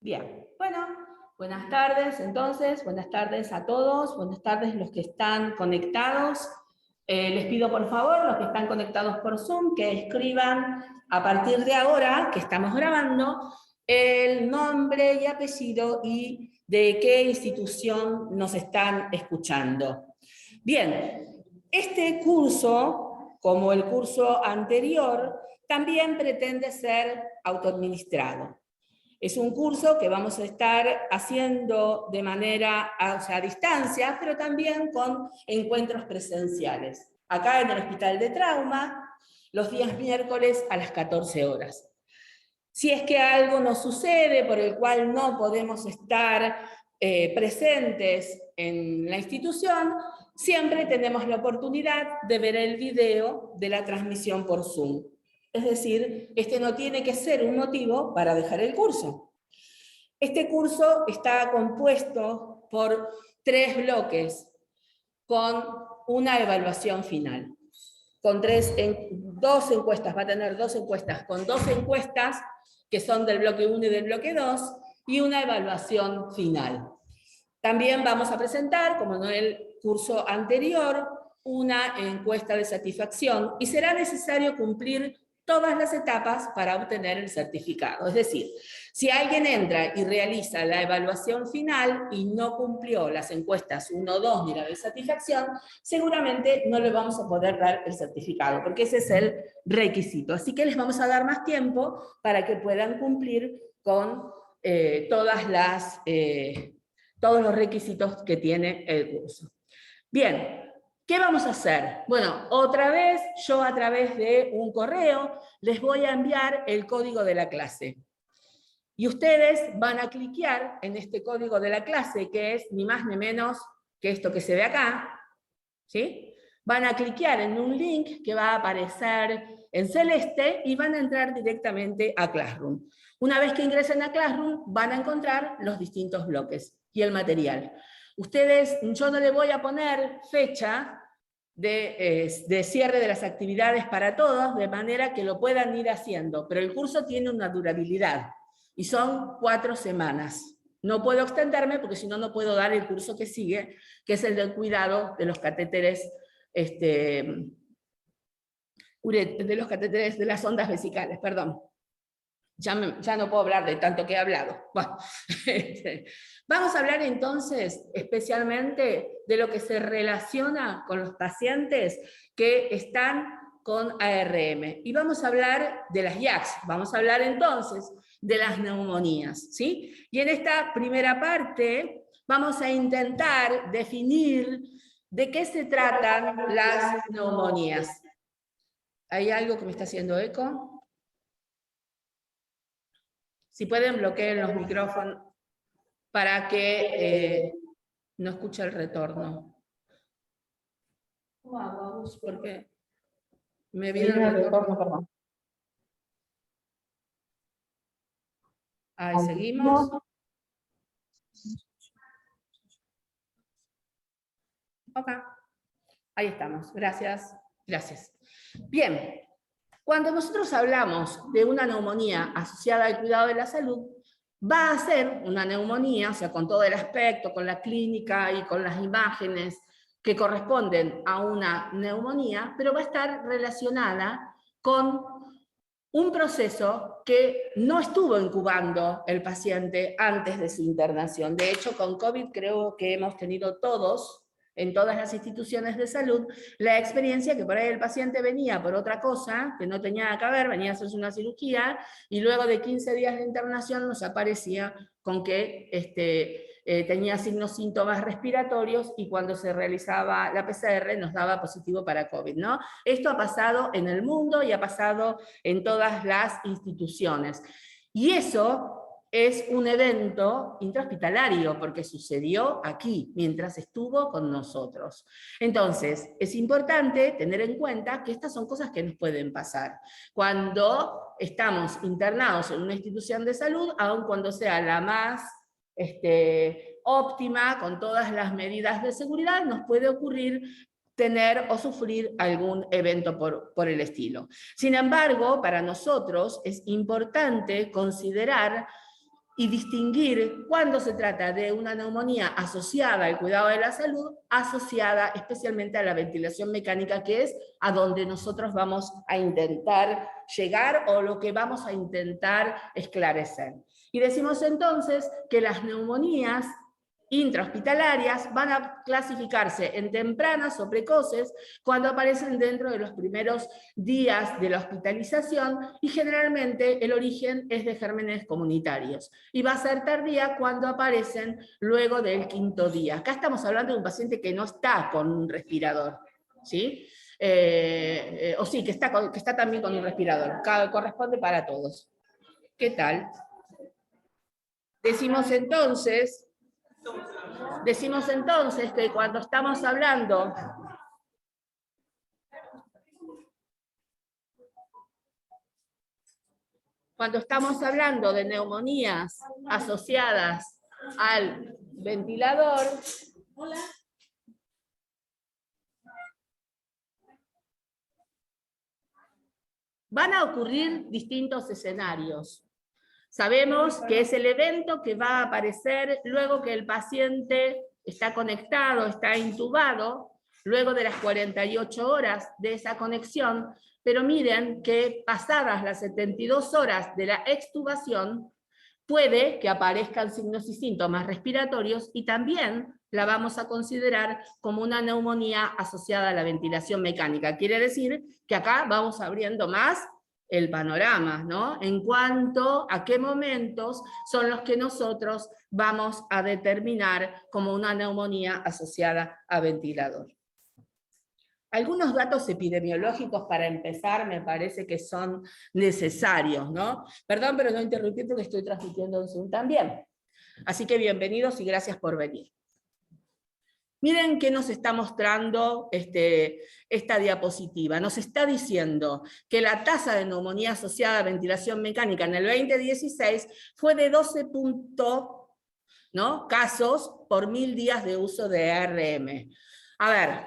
Bien, bueno, buenas tardes entonces, buenas tardes a todos, buenas tardes los que están conectados. Les pido por favor, los que están conectados por Zoom, que escriban a partir de ahora, que estamos grabando, el nombre y apellido y de qué institución nos están escuchando. Bien, este curso, como el curso anterior, también pretende ser autoadministrado. Es un curso que vamos a estar haciendo de manera, a distancia, pero también con encuentros presenciales. Acá en el Hospital de Trauma, los días miércoles a las 14 horas. Si es que algo nos sucede por el cual no podemos estar presentes en la institución, siempre tenemos la oportunidad de ver el video de la transmisión por Zoom. Es decir, este no tiene que ser un motivo para dejar el curso. Este curso está compuesto por 3 bloques con una evaluación final. Con 2 encuestas, va a tener 2 encuestas, con 2 encuestas que son del bloque 1 y del bloque 2, y una evaluación final. También vamos a presentar, como en el curso anterior, una encuesta de satisfacción, y será necesario cumplir todas las etapas para obtener el certificado. Es decir, si alguien entra y realiza la evaluación final y no cumplió las encuestas 1, 2 ni la de satisfacción, seguramente no le vamos a poder dar el certificado, porque ese es el requisito. Así que les vamos a dar más tiempo para que puedan cumplir con todos los requisitos que tiene el curso. Bien. ¿Qué vamos a hacer? Bueno, otra vez, yo a través de un correo les voy a enviar el código de la clase. Y ustedes van a cliquear en este código de la clase, que es ni más ni menos que esto que se ve acá, ¿sí? Van a cliquear en un link que va a aparecer en celeste y van a entrar directamente a Classroom. Una vez que ingresen a Classroom, van a encontrar los distintos bloques y el material. Ustedes, yo no le voy a poner fecha de cierre de las actividades para todos, de manera que lo puedan ir haciendo, pero el curso tiene una durabilidad, y son 4 semanas. No puedo extenderme, porque si no, no puedo dar el curso que sigue, que es el del cuidado de los catéteres, de las ondas vesicales, perdón. Ya no puedo hablar de tanto que he hablado. Bueno, vamos a hablar entonces especialmente de lo que se relaciona con los pacientes que están con ARM. Y vamos a hablar de las IACs, vamos a hablar entonces de las neumonías, ¿sí? Y en esta primera parte vamos a intentar definir de qué se tratan las neumonías. ¿Hay algo que me está haciendo eco? Si pueden, bloqueen los micrófonos para que no escuche el retorno. ¿Cómo hago? Porque me viene el retorno. Perdón. Ahí seguimos. Ok. Ahí estamos. Gracias. Gracias. Bien. Cuando nosotros hablamos de una neumonía asociada al cuidado de la salud, va a ser una neumonía, o sea, con todo el aspecto, con la clínica y con las imágenes que corresponden a una neumonía, pero va a estar relacionada con un proceso que no estuvo incubando el paciente antes de su internación. De hecho, con COVID creo que hemos tenido todos, en todas las instituciones de salud, la experiencia que por ahí el paciente venía por otra cosa, que no tenía nada que ver, venía a hacerse una cirugía, y luego de 15 días de internación nos aparecía con que tenía signos, síntomas respiratorios, y cuando se realizaba la PCR nos daba positivo para COVID, ¿no? Esto ha pasado en el mundo y ha pasado en todas las instituciones. Y eso es un evento intrahospitalario, porque sucedió aquí, mientras estuvo con nosotros. Entonces, es importante tener en cuenta que estas son cosas que nos pueden pasar cuando estamos internados en una institución de salud, aun cuando sea la más óptima, con todas las medidas de seguridad, nos puede ocurrir tener o sufrir algún evento por el estilo. Sin embargo, para nosotros es importante considerar y distinguir cuándo se trata de una neumonía asociada al cuidado de la salud, asociada especialmente a la ventilación mecánica, que es a donde nosotros vamos a intentar llegar o lo que vamos a intentar esclarecer. Y decimos entonces que las neumonías intrahospitalarias van a clasificarse en tempranas o precoces cuando aparecen dentro de los primeros días de la hospitalización, y generalmente el origen es de gérmenes comunitarios, y va a ser tardía cuando aparecen luego del 5º día. Acá estamos hablando de un paciente que no está con un respirador, ¿sí? O sí, que está también con un respirador, corresponde para todos. ¿Qué tal? Decimos entonces que cuando estamos hablando de neumonías asociadas al ventilador, van a ocurrir distintos escenarios. Sabemos que es el evento que va a aparecer luego que el paciente está conectado, está intubado, luego de las 48 horas de esa conexión, pero miren que pasadas las 72 horas de la extubación, puede que aparezcan signos y síntomas respiratorios, y también la vamos a considerar como una neumonía asociada a la ventilación mecánica. Quiere decir que acá vamos abriendo más el panorama, ¿no? En cuanto a qué momentos son los que nosotros vamos a determinar como una neumonía asociada a ventilador. Algunos datos epidemiológicos para empezar me parece que son necesarios, ¿no? Perdón, pero no interrumpí porque estoy transmitiendo en Zoom también. Así que bienvenidos y gracias por venir. Miren qué nos está mostrando esta diapositiva. Nos está diciendo que la tasa de neumonía asociada a ventilación mecánica en el 2016 fue de 12 casos por 1000 días de uso de ARM. A ver,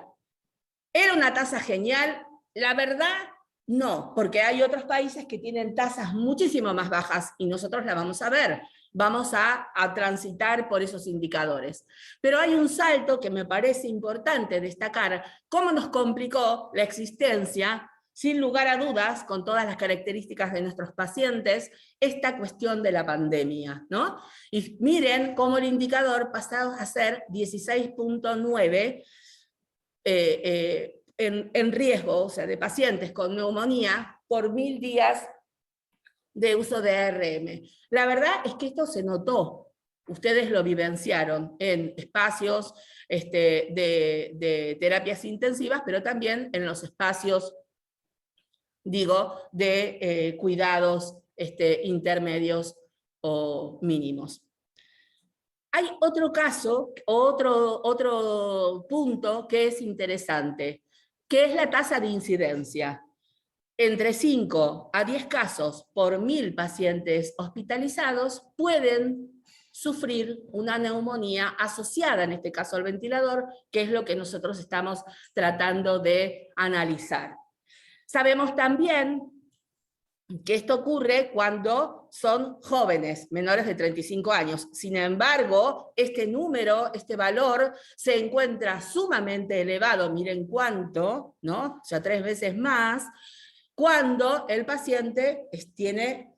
¿era una tasa genial? La verdad, no, porque hay otros países que tienen tasas muchísimo más bajas y nosotros la vamos a ver. Vamos a transitar por esos indicadores. Pero hay un salto que me parece importante destacar, cómo nos complicó la existencia, sin lugar a dudas, con todas las características de nuestros pacientes, esta cuestión de la pandemia, ¿no? Y miren cómo el indicador pasó a ser 16.9 en riesgo, o sea, de pacientes con neumonía por 1000 días de uso de ARM. La verdad es que esto se notó, ustedes lo vivenciaron en espacios de terapias intensivas, pero también en los espacios, digo, de cuidados intermedios o mínimos. Hay otro caso, otro punto que es interesante, que es la tasa de incidencia. Entre 5 a 10 casos por 1000 pacientes hospitalizados pueden sufrir una neumonía asociada, en este caso al ventilador, que es lo que nosotros estamos tratando de analizar. Sabemos también que esto ocurre cuando son jóvenes, menores de 35 años. Sin embargo, este número, este valor, se encuentra sumamente elevado, miren cuánto, ¿no? O sea, 3 veces más, cuando el paciente tiene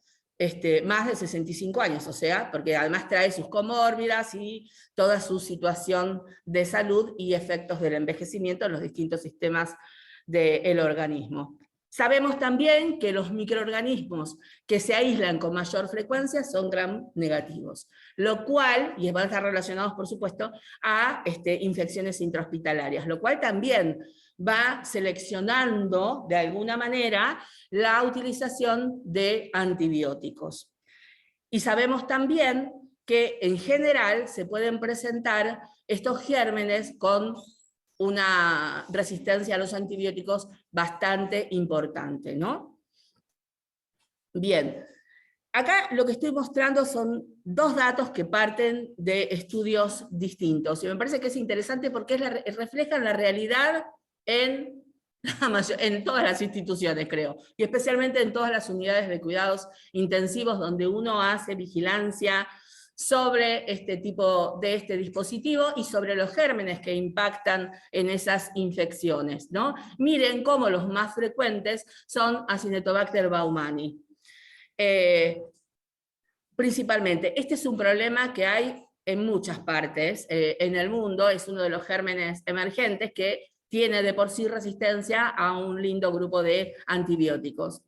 más de 65 años, o sea, porque además trae sus comórbidas y toda su situación de salud y efectos del envejecimiento en los distintos sistemas del organismo. Sabemos también que los microorganismos que se aíslan con mayor frecuencia son gram negativos, lo cual, y van a estar relacionados por supuesto, a infecciones intrahospitalarias, lo cual también va seleccionando de alguna manera la utilización de antibióticos. Y sabemos también que en general se pueden presentar estos gérmenes con una resistencia a los antibióticos bastante importante, ¿no? Bien, acá lo que estoy mostrando son 2 datos que parten de estudios distintos, y me parece que es interesante porque reflejan la realidad en En todas las instituciones, creo, y especialmente en todas las unidades de cuidados intensivos donde uno hace vigilancia sobre este tipo de dispositivo y sobre los gérmenes que impactan en esas infecciones, ¿no? Miren cómo los más frecuentes son Acinetobacter baumannii. Principalmente, este es un problema que hay en muchas partes en el mundo, es uno de los gérmenes emergentes que tiene de por sí resistencia a un lindo grupo de antibióticos.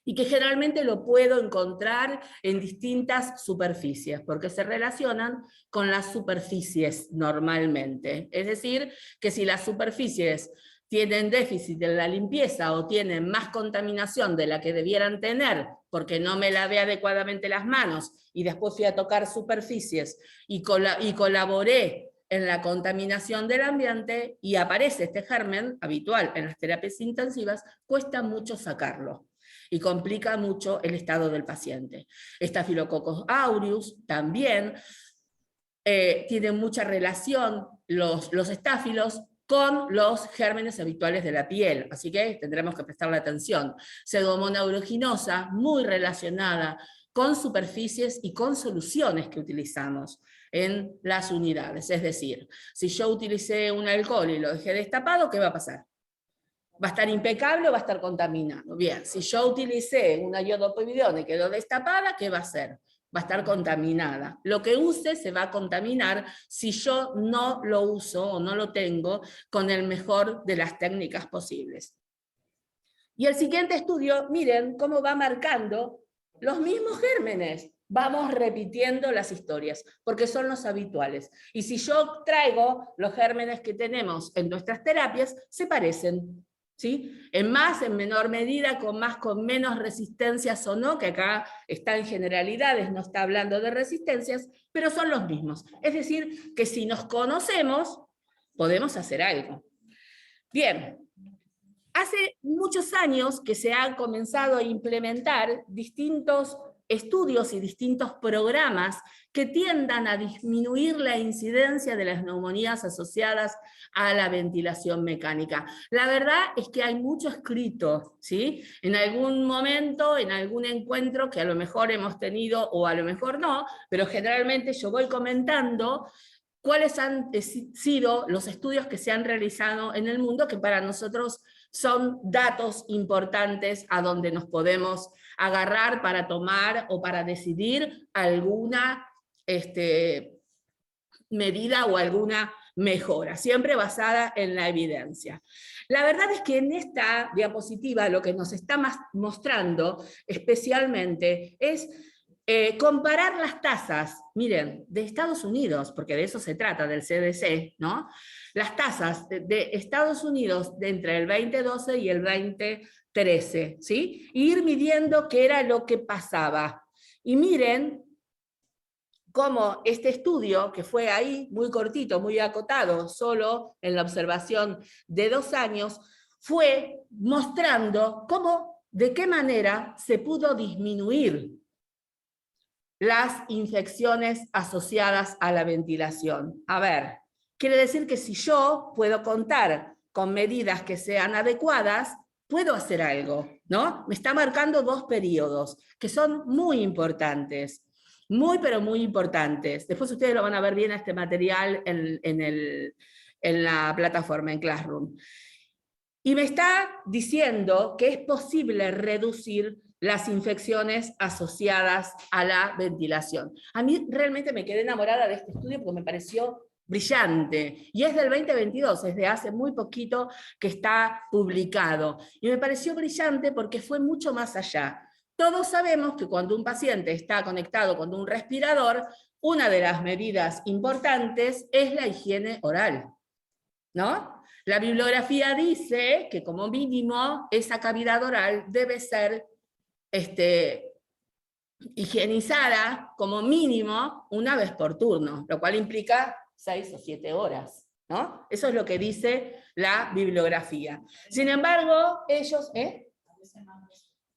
Y que generalmente lo puedo encontrar en distintas superficies, porque se relacionan con las superficies normalmente. Es decir, que si las superficies tienen déficit en la limpieza o tienen más contaminación de la que debieran tener, porque no me lavé adecuadamente las manos, y después fui a tocar superficies y colaboré en la contaminación del ambiente, y aparece este germen habitual en las terapias intensivas, cuesta mucho sacarlo y complica mucho el estado del paciente. Staphylococcus aureus también tiene mucha relación los estáfilos con los gérmenes habituales de la piel, así que tendremos que prestarle atención. Pseudomonas aeruginosa, muy relacionada con superficies y con soluciones que utilizamos en las unidades. Es decir, si yo utilicé un alcohol y lo dejé destapado, ¿qué va a pasar? ¿Va a estar impecable o va a estar contaminado? Bien, si yo utilicé una iodopovidona y quedó destapada, ¿qué va a hacer? Va a estar contaminada. Lo que use se va a contaminar si yo no lo uso o no lo tengo con el mejor de las técnicas posibles. Y el siguiente estudio, miren cómo va marcando los mismos gérmenes. Vamos repitiendo las historias, porque son los habituales. Y si yo traigo los gérmenes que tenemos en nuestras terapias, se parecen. ¿Sí? En más, en menor medida, con más, con menos resistencias o no, que acá está en generalidades, no está hablando de resistencias, pero son los mismos. Es decir, que si nos conocemos, podemos hacer algo. Bien, hace muchos años que se han comenzado a implementar distintos estudios y distintos programas que tiendan a disminuir la incidencia de las neumonías asociadas a la ventilación mecánica. La verdad es que hay mucho escrito, ¿sí? En algún momento, en algún encuentro que a lo mejor hemos tenido o a lo mejor no, pero generalmente yo voy comentando cuáles han sido los estudios que se han realizado en el mundo, que para nosotros son datos importantes a donde nos podemos agarrar para tomar o para decidir alguna medida o alguna mejora, siempre basada en la evidencia. La verdad es que en esta diapositiva lo que nos está mostrando especialmente es comparar las tasas, miren, de Estados Unidos, porque de eso se trata, del CDC, ¿no? Las tasas de Estados Unidos de entre el 2012 y el 2013, ¿sí? Y ir midiendo qué era lo que pasaba. Y miren cómo este estudio, que fue ahí muy cortito, muy acotado, solo en la observación de 2 años, fue mostrando cómo, de qué manera se pudo disminuir las infecciones asociadas a la ventilación. A ver, quiere decir que si yo puedo contar con medidas que sean adecuadas, puedo hacer algo, ¿no? Me está marcando 2 periodos que son muy importantes, muy pero muy importantes. Después ustedes lo van a ver bien este material en la plataforma, en Classroom. Y me está diciendo que es posible reducir las infecciones asociadas a la ventilación. A mí realmente me quedé enamorada de este estudio porque me pareció brillante, y es del 2022, es de hace muy poquito que está publicado, y me pareció brillante porque fue mucho más allá. Todos sabemos que cuando un paciente está conectado con un respirador, una de las medidas importantes es la higiene oral, ¿no? La bibliografía dice que como mínimo esa cavidad oral debe ser higienizada como mínimo una vez por turno, lo cual implica 6 o 7 horas, ¿no? Eso es lo que dice la bibliografía. Sin embargo, ellos...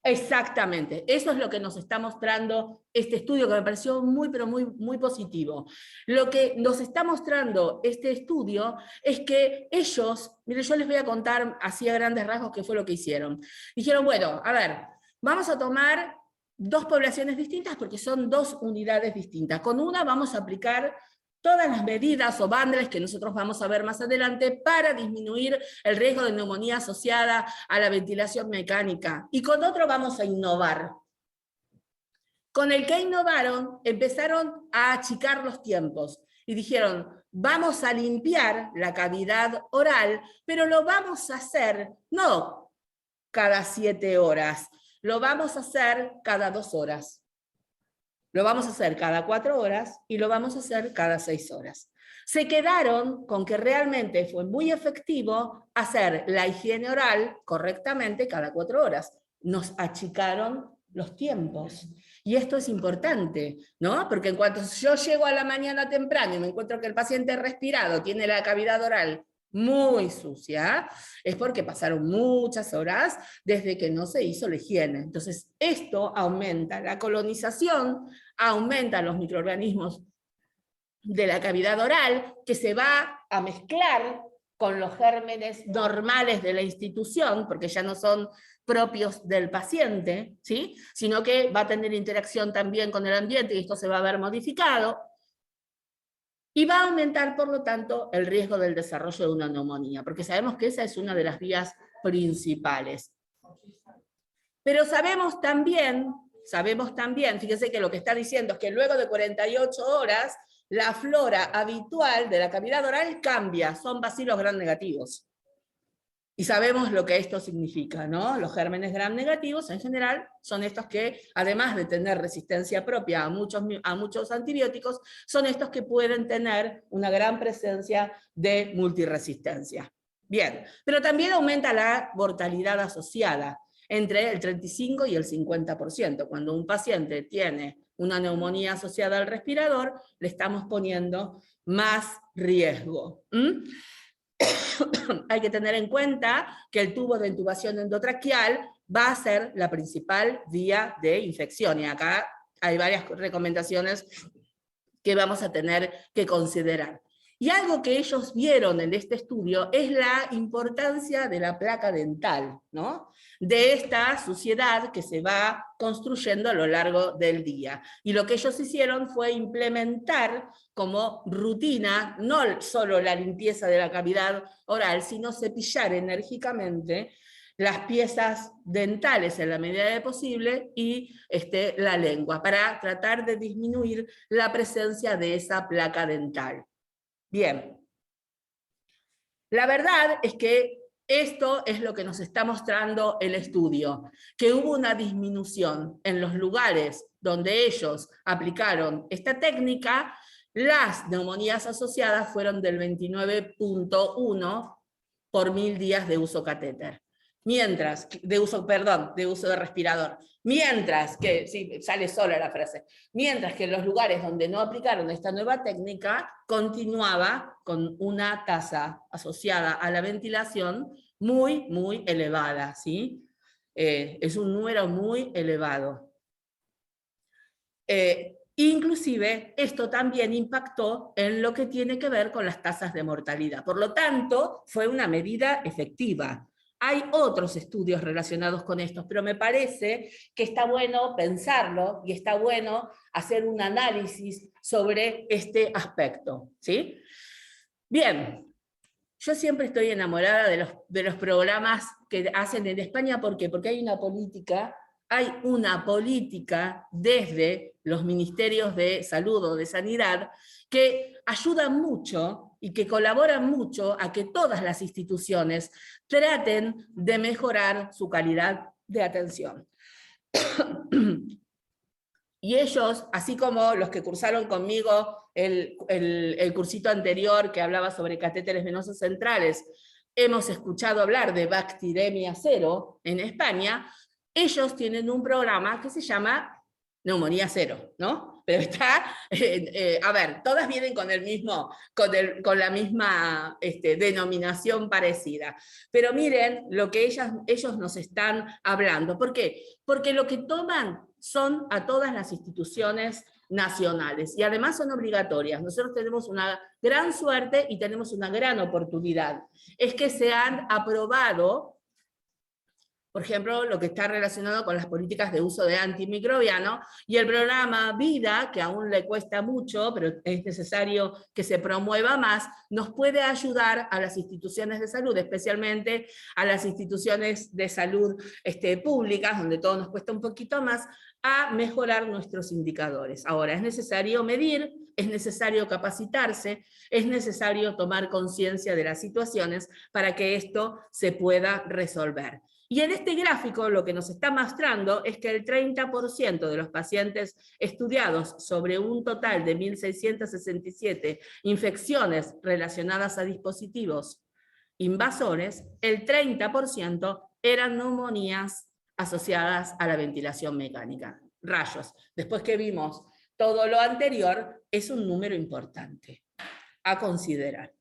Exactamente, eso es lo que nos está mostrando este estudio, que me pareció muy, pero muy, muy positivo. Lo que nos está mostrando este estudio es que ellos, miren, yo les voy a contar así a grandes rasgos qué fue lo que hicieron. Dijeron, bueno, a ver, vamos a tomar dos poblaciones distintas porque son dos unidades distintas. Con una vamos a aplicar todas las medidas o bundles que nosotros vamos a ver más adelante para disminuir el riesgo de neumonía asociada a la ventilación mecánica. Y con otro vamos a innovar. Con el que innovaron, empezaron a achicar los tiempos y dijeron, vamos a limpiar la cavidad oral, pero lo vamos a hacer no cada 7 horas, lo vamos a hacer cada 2 horas. Lo vamos a hacer cada 4 horas y lo vamos a hacer cada 6 horas. Se quedaron con que realmente fue muy efectivo hacer la higiene oral correctamente cada 4 horas. Nos achicaron los tiempos. Y esto es importante, ¿no? Porque en cuanto yo llego a la mañana temprano y me encuentro que el paciente respirado tiene la cavidad oral muy sucia, es porque pasaron muchas horas desde que no se hizo la higiene. Entonces, esto aumenta la colonización, aumenta los microorganismos de la cavidad oral, que se va a mezclar con los gérmenes normales de la institución, porque ya no son propios del paciente, ¿sí? Sino que va a tener interacción también con el ambiente y esto se va a ver modificado. Y va a aumentar, por lo tanto, el riesgo del desarrollo de una neumonía, porque sabemos que esa es una de las vías principales. Pero sabemos también, fíjense que lo que está diciendo es que luego de 48 horas, la flora habitual de la cavidad oral cambia, son bacilos gram negativos. Y sabemos lo que esto significa, ¿no? Los gérmenes gram negativos, en general, son estos que, además de tener resistencia propia a muchos antibióticos, son estos que pueden tener una gran presencia de multiresistencia. Bien, pero también aumenta la mortalidad asociada, entre el 35 y el 50%. Cuando un paciente tiene una neumonía asociada al respirador, le estamos poniendo más riesgo. Hay que tener en cuenta que el tubo de intubación endotraqueal va a ser la principal vía de infección, y acá hay varias recomendaciones que vamos a tener que considerar. Y algo que ellos vieron en este estudio es la importancia de la placa dental, ¿no? De esta suciedad que se va construyendo a lo largo del día. Y lo que ellos hicieron fue implementar como rutina, no solo la limpieza de la cavidad oral, sino cepillar enérgicamente las piezas dentales en la medida de posible y la lengua, para tratar de disminuir la presencia de esa placa dental. Bien, la verdad es que esto es lo que nos está mostrando el estudio, que hubo una disminución en los lugares donde ellos aplicaron esta técnica. Las neumonías asociadas fueron del 29.1 por 1000 días de uso catéter. Mientras, de uso de respirador. Mientras que, sí, sale sola la frase, mientras que en los lugares donde no aplicaron esta nueva técnica, continuaba con una tasa asociada a la ventilación muy, muy elevada, ¿sí? Es un número muy elevado. Inclusive, esto también impactó en lo que tiene que ver con las tasas de mortalidad. Por lo tanto, fue una medida efectiva. Hay otros estudios relacionados con esto, pero me parece que está bueno pensarlo y está bueno hacer un análisis sobre este aspecto, ¿sí? Bien, yo siempre estoy enamorada de los programas que hacen en España. ¿Por qué? Porque hay una política desde los ministerios de salud o de sanidad que ayuda mucho y que colaboran mucho a que todas las instituciones traten de mejorar su calidad de atención. Y ellos, así como los que cursaron conmigo el cursito anterior que hablaba sobre catéteres venosos centrales, hemos escuchado hablar de bacteremia cero en España, ellos tienen un programa que se llama Neumonía Cero, ¿no? pero está, a ver, todas vienen con el mismo, con la misma denominación parecida. Pero miren lo que ellos nos están hablando. ¿Por qué? Porque lo que toman son a todas las instituciones nacionales y además son obligatorias. Nosotros tenemos una gran suerte y tenemos una gran oportunidad. Es que se han aprobado, por ejemplo, lo que está relacionado con las políticas de uso de antimicrobiano, y el programa VIDA, que aún le cuesta mucho, pero es necesario que se promueva más, nos puede ayudar a las instituciones de salud, especialmente a las instituciones de salud públicas, donde todo nos cuesta un poquito más, a mejorar nuestros indicadores. Ahora, es necesario medir, es necesario capacitarse, es necesario tomar conciencia de las situaciones para que esto se pueda resolver. Y en este gráfico lo que nos está mostrando es que el 30% de los pacientes estudiados sobre un total de 1.667 infecciones relacionadas a dispositivos invasores, el 30% eran neumonías asociadas a la ventilación mecánica. Rayos. Después que vimos todo lo anterior, es un número importante a considerar.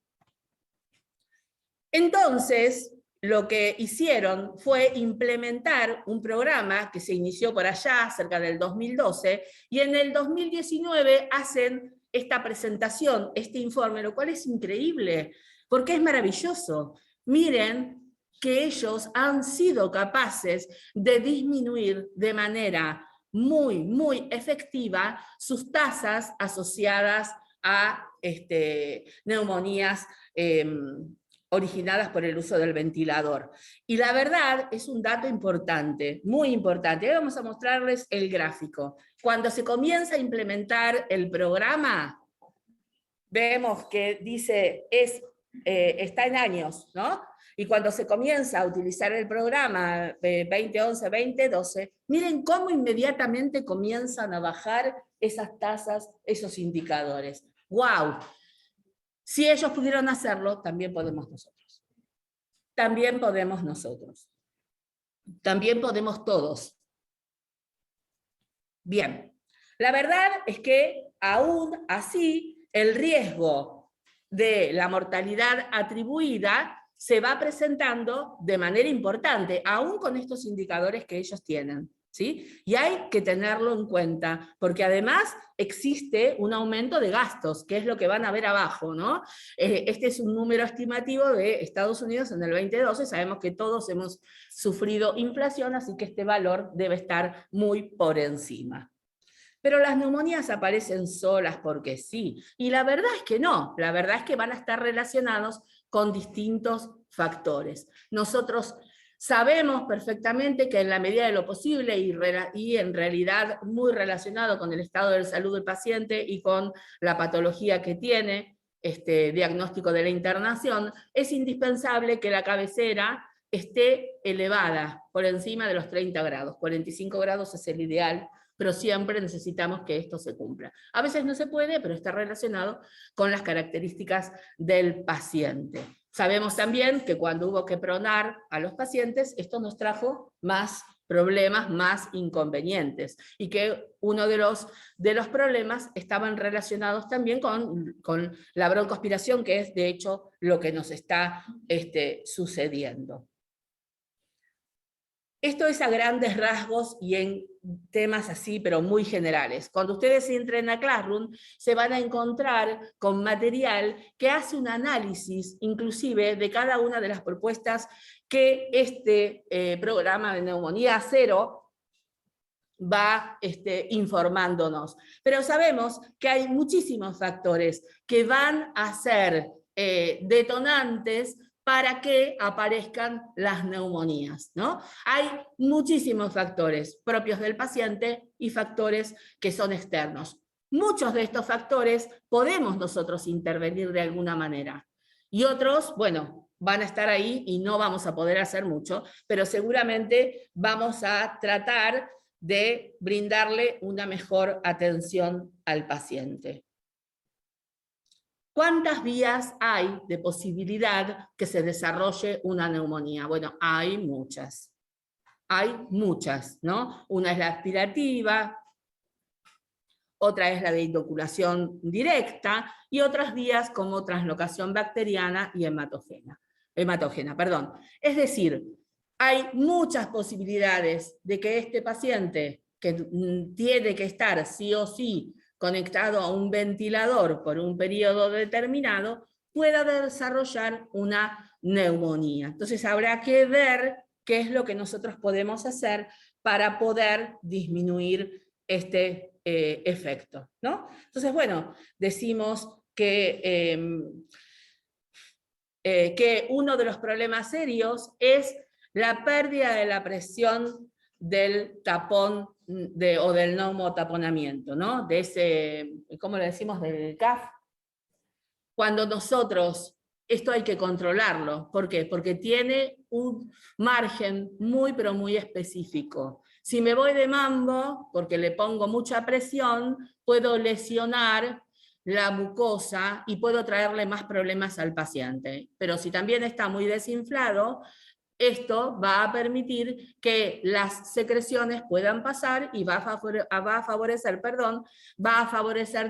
Entonces, lo que hicieron fue implementar un programa que se inició por allá, cerca del 2012, y en el 2019 hacen esta presentación, este informe, lo cual es increíble, porque es maravilloso. Miren que ellos han sido capaces de disminuir de manera muy, muy efectiva sus tasas asociadas a neumonías originadas por el uso del ventilador. Y la verdad es un dato importante, muy importante. Ahora vamos a mostrarles el gráfico. Cuando se comienza a implementar el programa, vemos que dice, está en años, ¿no? Y cuando se comienza a utilizar el programa 2011, 2012, miren cómo inmediatamente comienzan a bajar esas tasas, esos indicadores. ¡Wow! Si ellos pudieron hacerlo, también podemos nosotros. También podemos nosotros. También podemos todos. Bien, la verdad es que aún así el riesgo de la mortalidad atribuida se va presentando de manera importante, aún con estos indicadores que ellos tienen. ¿Sí? Y hay que tenerlo en cuenta, porque además existe un aumento de gastos, que es lo que van a ver abajo, ¿no? Este es un número estimativo de Estados Unidos en el 2012, sabemos que todos hemos sufrido inflación, así que este valor debe estar muy por encima. Pero las neumonías aparecen solas porque sí, y la verdad es que no, la verdad es que van a estar relacionados con distintos factores. Nosotros sabemos perfectamente que en la medida de lo posible y en realidad muy relacionado con el estado de salud del paciente y con la patología que tiene, diagnóstico de la internación, es indispensable que la cabecera esté elevada por encima de los 30 grados. 45 grados es el ideal, pero siempre necesitamos que esto se cumpla. A veces no se puede, pero está relacionado con las características del paciente. Sabemos también que cuando hubo que pronar a los pacientes, esto nos trajo más problemas, más inconvenientes, y que uno de los problemas estaban relacionados también con la broncoaspiración, que es de hecho lo que nos está sucediendo. Esto es a grandes rasgos y en temas así, pero muy generales. Cuando ustedes entren a Classroom, se van a encontrar con material que hace un análisis, inclusive, de cada una de las propuestas que este programa de Neumonía Cero va informándonos. Pero sabemos que hay muchísimos factores que van a ser detonantes para que aparezcan las neumonías, ¿no? Hay muchísimos factores propios del paciente y factores que son externos. Muchos de estos factores podemos nosotros intervenir de alguna manera. Y otros, bueno, van a estar ahí y no vamos a poder hacer mucho, pero seguramente vamos a tratar de brindarle una mejor atención al paciente. ¿Cuántas vías hay de posibilidad que se desarrolle una neumonía? Bueno, hay muchas. Hay muchas, ¿no? Una es la aspirativa, otra es la de inoculación directa, y otras vías como translocación bacteriana y hematógena. Es decir, hay muchas posibilidades de que este paciente, que tiene que estar sí o sí conectado a un ventilador por un periodo determinado, pueda desarrollar una neumonía. Entonces habrá que ver qué es lo que nosotros podemos hacer para poder disminuir este efecto, ¿no? Entonces, bueno, decimos que uno de los problemas serios es la pérdida de la presión del tapón o del neumotaponamiento, ¿no? De ese, ¿cómo le decimos? Del CAF. Cuando nosotros, esto hay que controlarlo. ¿Por qué? Porque tiene un margen muy, pero muy específico. Si me voy de mambo, porque le pongo mucha presión, puedo lesionar la mucosa y puedo traerle más problemas al paciente. Pero si también está muy desinflado, esto va a permitir que las secreciones puedan pasar y va a favorecer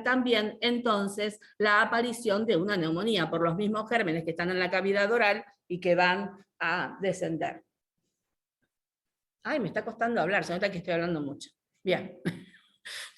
también entonces la aparición de una neumonía por los mismos gérmenes que están en la cavidad oral y que van a descender. Ay, me está costando hablar, se nota que estoy hablando mucho. Bien.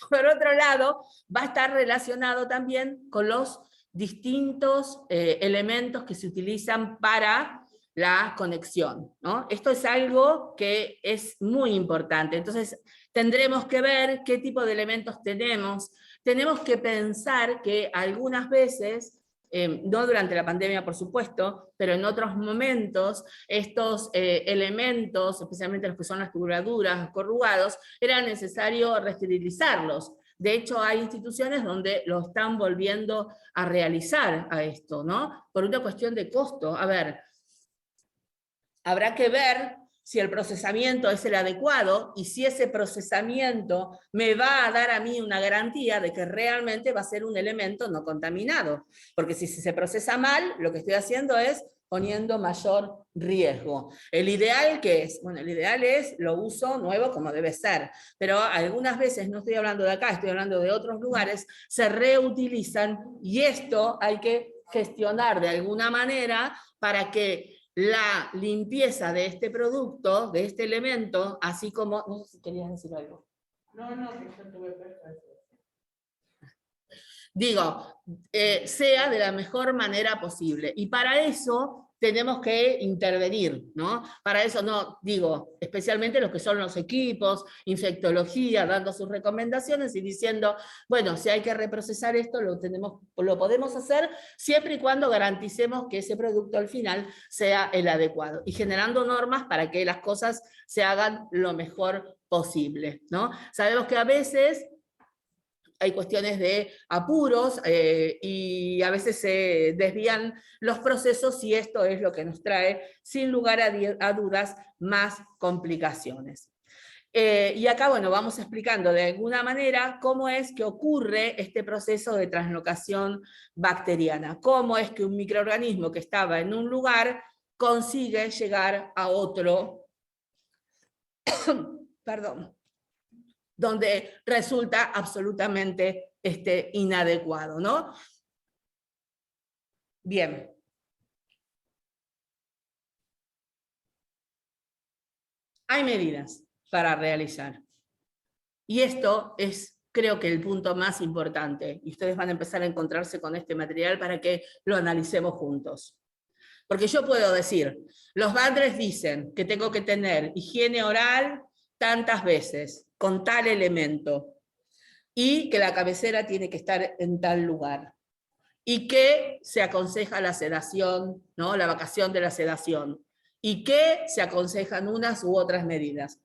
Por otro lado, va a estar relacionado también con los distintos elementos que se utilizan para la conexión, ¿no? Esto es algo que es muy importante. Entonces, tendremos que ver qué tipo de elementos tenemos. Tenemos que pensar que algunas veces, no durante la pandemia, por supuesto, pero en otros momentos, estos elementos, especialmente los que son las tubraduras, corrugados, era necesario reesterilizarlos. De hecho, hay instituciones donde lo están volviendo a realizar a esto, ¿no? Por una cuestión de costo. A ver, habrá que ver si el procesamiento es el adecuado y si ese procesamiento me va a dar a mí una garantía de que realmente va a ser un elemento no contaminado. Porque si se procesa mal, lo que estoy haciendo es poniendo mayor riesgo. ¿El ideal qué es? Bueno, el ideal es lo uso nuevo como debe ser, pero algunas veces, no estoy hablando de acá, estoy hablando de otros lugares, se reutilizan y esto hay que gestionar de alguna manera para que la limpieza de este producto, de este elemento, así como... No sé si querías decir algo. No, que yo tuve perfecto. Digo, sea de la mejor manera posible. Y para eso tenemos que intervenir, ¿no? Para eso no, digo, especialmente los que son los equipos, infectología, dando sus recomendaciones y diciendo, bueno, si hay que reprocesar esto, lo podemos hacer siempre y cuando garanticemos que ese producto al final sea el adecuado y generando normas para que las cosas se hagan lo mejor posible, ¿no? Sabemos que a veces hay cuestiones de apuros y a veces se desvían los procesos y esto es lo que nos trae, sin lugar a dudas, más complicaciones. Y acá, bueno, vamos explicando de alguna manera cómo es que ocurre este proceso de translocación bacteriana, cómo es que un microorganismo que estaba en un lugar consigue llegar a otro, perdón, donde resulta absolutamente inadecuado, ¿no? Bien. Hay medidas para realizar. Y esto es, creo que el punto más importante. Y ustedes van a empezar a encontrarse con este material para que lo analicemos juntos. Porque yo puedo decir, los Badres dicen que tengo que tener higiene oral tantas veces, con tal elemento, y que la cabecera tiene que estar en tal lugar. Y que se aconseja la sedación, ¿no? La vacación de la sedación. Y que se aconsejan unas u otras medidas.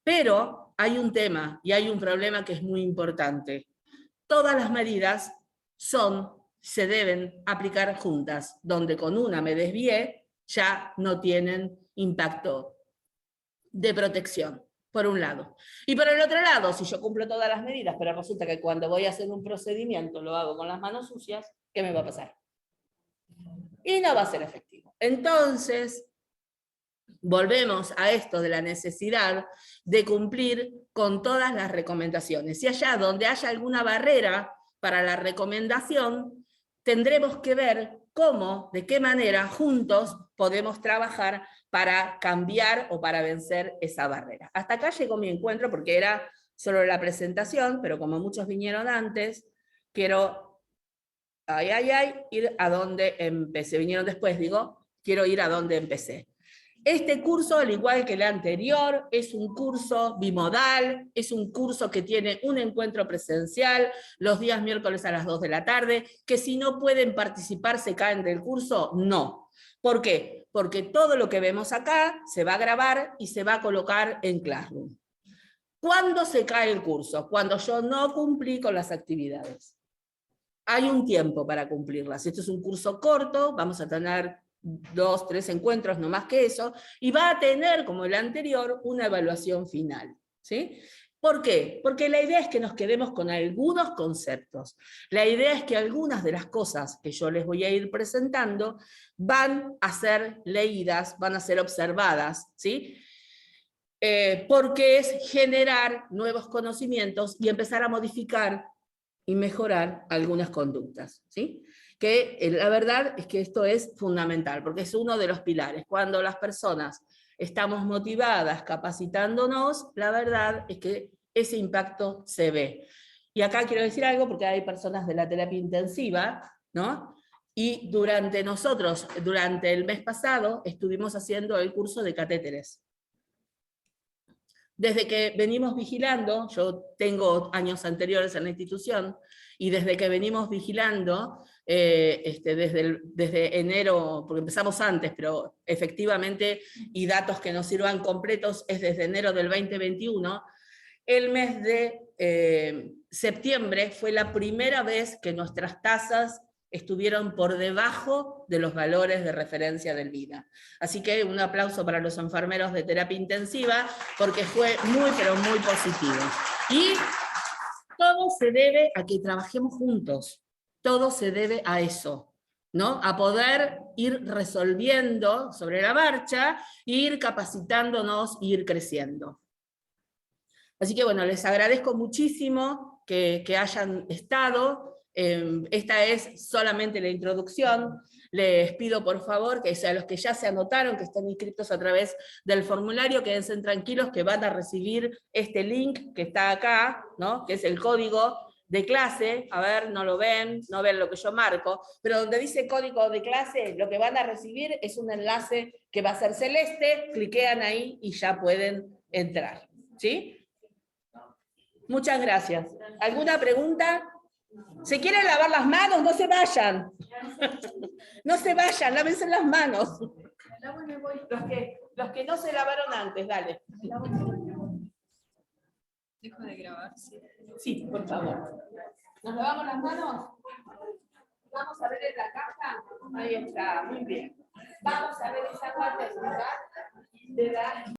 Pero hay un tema y hay un problema que es muy importante. Todas las medidas se deben aplicar juntas, donde con una me desvié, ya no tienen impacto de protección, por un lado. Y por el otro lado, si yo cumplo todas las medidas, pero resulta que cuando voy a hacer un procedimiento lo hago con las manos sucias, ¿qué me va a pasar? Y no va a ser efectivo. Entonces, volvemos a esto de la necesidad de cumplir con todas las recomendaciones. Y allá donde haya alguna barrera para la recomendación, tendremos que ver cómo, de qué manera juntos podemos trabajar para cambiar o para vencer esa barrera. Hasta acá llegó mi encuentro porque era solo la presentación, pero como muchos vinieron antes, quiero ir a donde empecé. Vinieron después, digo, quiero ir a donde empecé. Este curso, al igual que el anterior, es un curso bimodal, es un curso que tiene un encuentro presencial los días miércoles a las 2 de la tarde, que si no pueden participar se caen del curso, no. ¿Por qué? Porque todo lo que vemos acá se va a grabar y se va a colocar en Classroom. ¿Cuándo se cae el curso? Cuando yo no cumplí con las actividades. Hay un tiempo para cumplirlas. Esto es un curso corto, vamos a tener 2, 3 encuentros, no más que eso, y va a tener, como el anterior, una evaluación final. ¿Sí? ¿Por qué? Porque la idea es que nos quedemos con algunos conceptos. La idea es que algunas de las cosas que yo les voy a ir presentando van a ser leídas, van a ser observadas, ¿sí? Porque es generar nuevos conocimientos y empezar a modificar y mejorar algunas conductas, ¿sí? Que la verdad es que esto es fundamental, porque es uno de los pilares. Cuando las personas estamos motivadas, capacitándonos, la verdad es que ese impacto se ve. Y acá quiero decir algo, porque hay personas de la terapia intensiva, ¿no? Y durante el mes pasado, estuvimos haciendo el curso de catéteres. Desde que venimos vigilando, yo tengo años anteriores en la institución, y desde que venimos vigilando, desde enero, porque empezamos antes, pero efectivamente, y datos que nos sirvan completos, es desde enero del 2021, el mes de septiembre fue la primera vez que nuestras tasas estuvieron por debajo de los valores de referencia del VIDA. Así que un aplauso para los enfermeros de terapia intensiva, porque fue muy, pero muy positivo. Y todo se debe a que trabajemos juntos, todo se debe a eso, ¿no? A poder ir resolviendo sobre la marcha, ir capacitándonos e ir creciendo. Así que bueno, les agradezco muchísimo que hayan estado. Esta es solamente la introducción. Les pido por favor que a los que ya se anotaron, que están inscritos a través del formulario, quédense tranquilos que van a recibir este link que está acá, ¿no? Que es el código de clase. A ver, no lo ven, no ven lo que yo marco, pero donde dice código de clase, lo que van a recibir es un enlace que va a ser celeste, cliquean ahí y ya pueden entrar, ¿sí? Muchas gracias. ¿Alguna pregunta? ¿Se quieren lavar las manos? No se vayan. No se vayan, lávense las manos. Los que no se lavaron antes, dale. ¿Dejo de grabar? Sí. Sí, por favor. ¿Nos lavamos las manos? Vamos a ver en la caja. Ahí está, muy bien. Vamos a ver esa parte de la